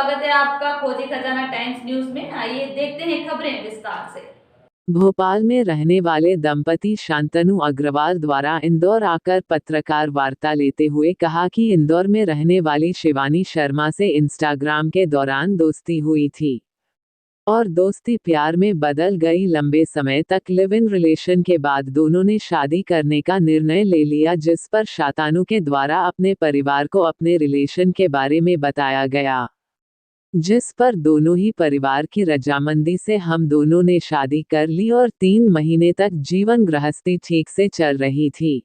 स्वागत है आपका खोजी खजाना टाइम्स न्यूज में। आइए देखते हैं खबरें विस्तार से। भोपाल में रहने वाले दंपति शांतनु अग्रवाल द्वारा इंदौर आकर पत्रकार वार्ता लेते हुए कहा कि इंदौर में रहने वाली शिवानी शर्मा से इंस्टाग्राम के दौरान दोस्ती हुई थी और दोस्ती प्यार में बदल गई। लंबे समय तक लिव इन रिलेशन के बाद दोनों ने शादी करने का निर्णय ले लिया, जिस पर शांतनु के द्वारा अपने परिवार को अपने रिलेशन के बारे में बताया गया, जिस पर दोनों ही परिवार की रजामंदी से हम दोनों ने शादी कर ली और 3 महीने तक जीवन गृहस्थी ठीक से चल रही थी।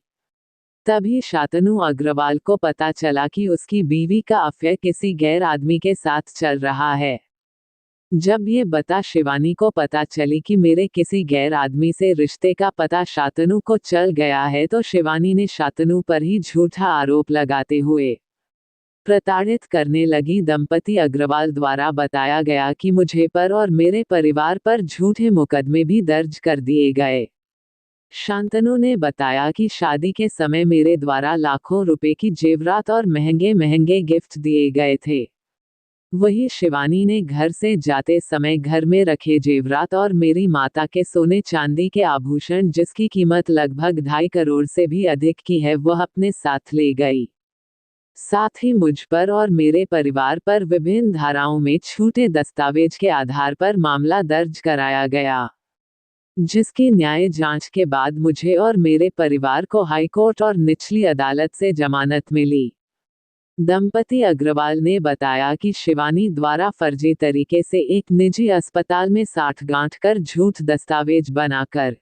तभी शांतनु अग्रवाल को पता चला कि उसकी बीवी का अफेयर किसी गैर आदमी के साथ चल रहा है। जब ये बता शिवानी को पता चली कि मेरे किसी गैर आदमी से रिश्ते का पता शांतनु को चल गया है, तो शिवानी ने शांतनु पर ही झूठा आरोप लगाते हुए प्रताड़ित करने लगी। दंपति अग्रवाल द्वारा बताया गया कि मुझे पर और मेरे परिवार पर झूठे मुकदमे भी दर्ज कर दिए गए। शांतनु ने बताया कि शादी के समय मेरे द्वारा लाखों रुपए की जेवरात और महंगे महंगे गिफ्ट दिए गए थे। वही शिवानी ने घर से जाते समय घर में रखे जेवरात और मेरी माता के सोने चांदी के आभूषण, जिसकी कीमत लगभग 2.5 करोड़ से भी अधिक की है, वह अपने साथ ले गई। साथ ही मुझ पर और मेरे परिवार पर विभिन्न धाराओं में झूठे दस्तावेज के आधार पर मामला दर्ज कराया गया, जिसकी न्याय जांच के बाद मुझे और मेरे परिवार को हाईकोर्ट और निचली अदालत से जमानत मिली। दंपति अग्रवाल ने बताया कि शिवानी द्वारा फर्जी तरीके से एक निजी अस्पताल में साठगांठ कर झूठ दस्तावेज बनाकर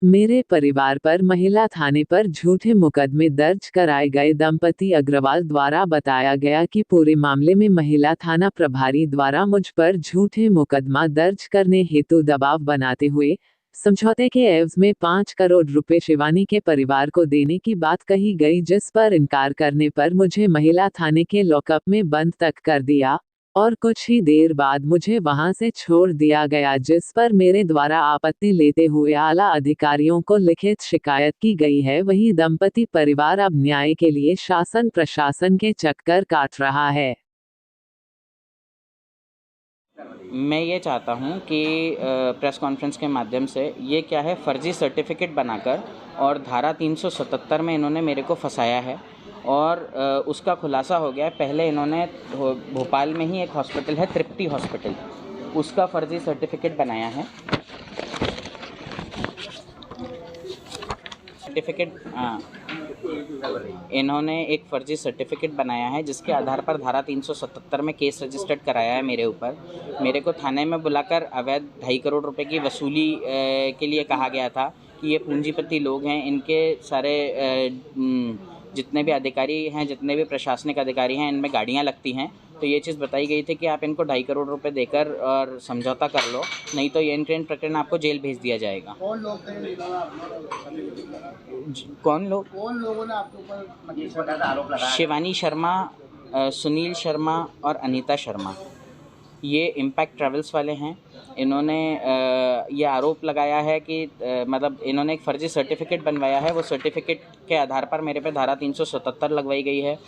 मेरे परिवार पर महिला थाने पर झूठे मुकदमे दर्ज कराए गए। दंपति अग्रवाल द्वारा बताया गया कि पूरे मामले में महिला थाना प्रभारी द्वारा मुझ पर झूठे मुकदमा दर्ज करने हेतु दबाव बनाते हुए समझौते के एवज में 5 करोड़ रुपए शिवानी के परिवार को देने की बात कही गई, जिस पर इनकार करने पर मुझे महिला थाने के लॉकअप में बंद तक कर दिया और कुछ ही देर बाद मुझे वहां से छोड़ दिया गया, जिस पर मेरे द्वारा आपत्ति लेते हुए आला अधिकारियों को लिखित शिकायत की गई है। वही दंपति परिवार अब न्याय के लिए शासन प्रशासन के चक्कर काट रहा है। मैं ये चाहता हूँ कि प्रेस कॉन्फ्रेंस के माध्यम से ये क्या है, फर्जी सर्टिफिकेट बनाकर और धारा 377 में इन्होंने मेरे को फंसाया है और उसका खुलासा हो गया है। पहले इन्होंने भोपाल में ही एक हॉस्पिटल है, तृप्ति हॉस्पिटल, उसका फर्जी सर्टिफिकेट बनाया है। इन्होंने एक फर्जी सर्टिफिकेट बनाया है, जिसके आधार पर धारा 377 में केस रजिस्टर्ड कराया है मेरे ऊपर। मेरे को थाने में बुलाकर अवैध 2.5 करोड़ रुपए की वसूली के लिए कहा गया था कि ये पूंजीपति लोग हैं, इनके सारे जितने भी अधिकारी हैं, जितने भी प्रशासनिक अधिकारी हैं, इनमें गाड़ियाँ लगती हैं। तो ये चीज़ बताई गई थी कि आप इनको 2.5 करोड़ रुपए देकर और समझौता कर लो, नहीं तो ये इनके प्रकरण आपको जेल भेज दिया जाएगा। कौन लोगों ने आपके ऊपर आरोप लगाया? शिवानी शर्मा, सुनील शर्मा और अनीता शर्मा, ये इम्पैक्ट ट्रैवल्स वाले हैं। इन्होंने ये आरोप लगाया है कि मतलब इन्होंने एक फ़र्जी सर्टिफिकेट बनवाया है। वो सर्टिफिकेट के आधार पर मेरे पे धारा 377 लगवाई गई है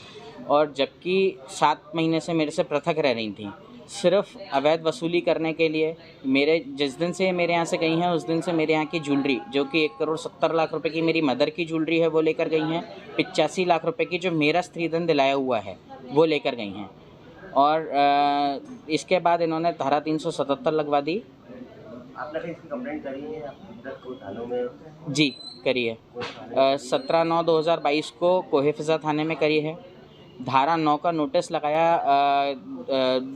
और जबकि 7 महीने से मेरे से पृथक रह रही थी, सिर्फ अवैध वसूली करने के लिए। मेरे जिस दिन से मेरे यहाँ से गई हैं, उस दिन से मेरे यहाँ की ज्वेलरी, जो कि 1 करोड़ 70 लाख रुपए की मेरी मदर की ज्वेलरी है, वो लेकर गई हैं। 85 लाख रुपए की जो मेरा स्त्रीधन दिलाया हुआ है, वो लेकर गई हैं। और इसके बाद इन्होंने धारा 377 लगवा दी। आपने इसकी कंप्लेंट करी है थानों में? जी, करी है। 17/9/2022 को कोहेफिजा थाने में करी है। धारा 9 का नोटिस लगाया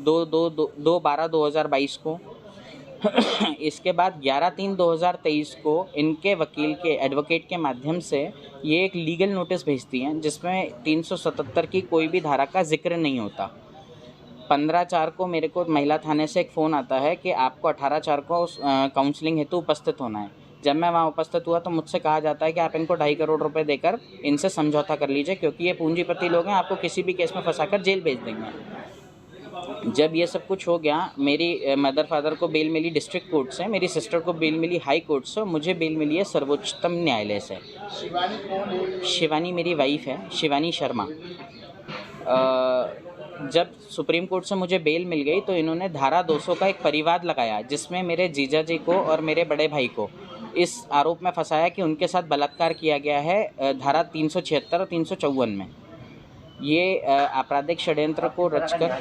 2/12/2022 को। इसके बाद 11/3/2023 को इनके वकील के एडवोकेट के माध्यम से ये एक लीगल नोटिस भेजती हैं, जिसमें 377 की कोई भी धारा का जिक्र नहीं होता। 15/4 को मेरे को महिला थाने से एक फ़ोन आता है कि आपको 18/4 को काउंसलिंग हेतु उपस्थित होना है। जब मैं वहाँ उपस्थित हुआ तो मुझसे कहा जाता है कि आप इनको 2.5 करोड़ रुपए देकर इनसे समझौता कर लीजिए, क्योंकि ये पूंजीपति लोग हैं, आपको किसी भी केस में फंसाकर जेल भेज देंगे। जब ये सब कुछ हो गया, मेरी मदर फादर को बेल मिली डिस्ट्रिक्ट कोर्ट से, मेरी सिस्टर को बेल मिली हाई कोर्ट से, मुझे बेल मिली है सर्वोच्चतम न्यायालय से। शिवानी कौन है? शिवानी मेरी वाइफ है, शिवानी शर्मा। जब सुप्रीम कोर्ट से मुझे बेल मिल गई तो इन्होंने धारा 200 का एक परिवाद लगाया, जिसमें मेरे जीजा जी को और मेरे बड़े भाई को इस आरोप में फंसाया कि उनके साथ बलात्कार किया गया है धारा 376 और 354 में। ये आपराधिक षड्यंत्र को रचकर,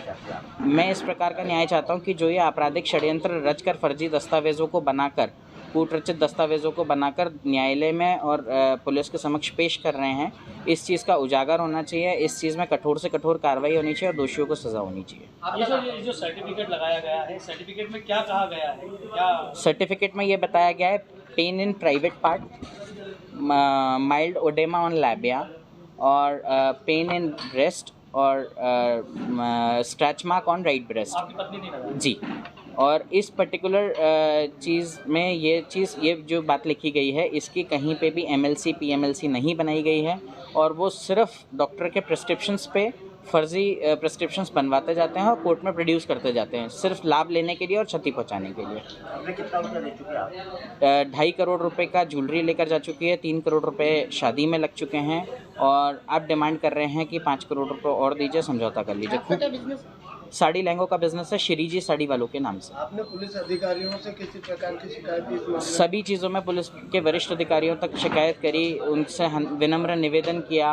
मैं इस प्रकार का न्याय चाहता हूँ कि जो ये आपराधिक षड्यंत्र रचकर फर्जी दस्तावेज़ों को बनाकर, कूटरचित दस्तावेज़ों को बनाकर न्यायालय में और पुलिस के समक्ष पेश कर रहे हैं, इस चीज़ का उजागर होना चाहिए। इस चीज़ में कठोर से कठोर कार्रवाई होनी चाहिए और दोषियों को सज़ा होनी चाहिए। ये जो सर्टिफिकेट लगाया गया है, सर्टिफिकेट में क्या कहा गया है? क्या सर्टिफिकेट में ये बताया गया है, pain in private part, mild oedema on labia और पेन इन ब्रेस्ट और scratch mark on right breast. आपकी पत्नी थी ना? जी। और इस पर्टिकुलर चीज़ में ये जो बात लिखी गई है, इसकी कहीं पे भी MLC PMLC नहीं बनाई गई है और वो सिर्फ डॉक्टर के प्रिस्क्रिप्शंस पे फर्जी प्रिस्क्रिप्शंस बनवाते जाते हैं और कोर्ट में प्रोड्यूस करते जाते हैं, सिर्फ लाभ लेने के लिए और क्षति पहुंचाने के लिए। आपने कितना रुपया दे चुके हैं आप? 2.5 करोड़ रुपए का ज्वेलरी लेकर जा चुकी है, 3 करोड़ रुपए शादी में लग चुके हैं और अब डिमांड कर रहे हैं कि 5 करोड़ रुपए और दीजिए, समझौता कर लीजिए। साड़ी लहंगों का बिजनेस है श्री जी साड़ी वालों के नाम से। आपने पुलिस अधिकारियों से किसी प्रकार की शिकायत की इस मामले में? सभी चीज़ों में पुलिस के वरिष्ठ अधिकारियों तक शिकायत करी, उनसे विनम्र निवेदन किया,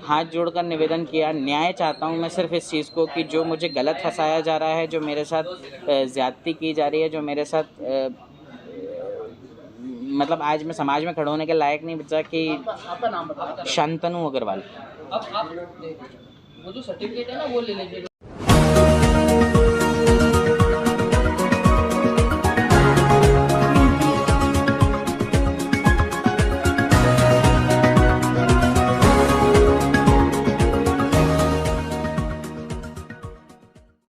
हाथ जोड़कर निवेदन किया। न्याय चाहता हूं मैं सिर्फ इस चीज़ को कि जो मुझे गलत फंसाया जा रहा है, जो मेरे साथ ज़्यादती की जा रही है, जो मेरे साथ मतलब आज मैं समाज में खड़े होने के लायक नहीं बचा कि आपका नाम बताओ। शांतनु अग्रवाल। अब आप वो जो सर्टिफिकेट है ना वो ले लीजिए।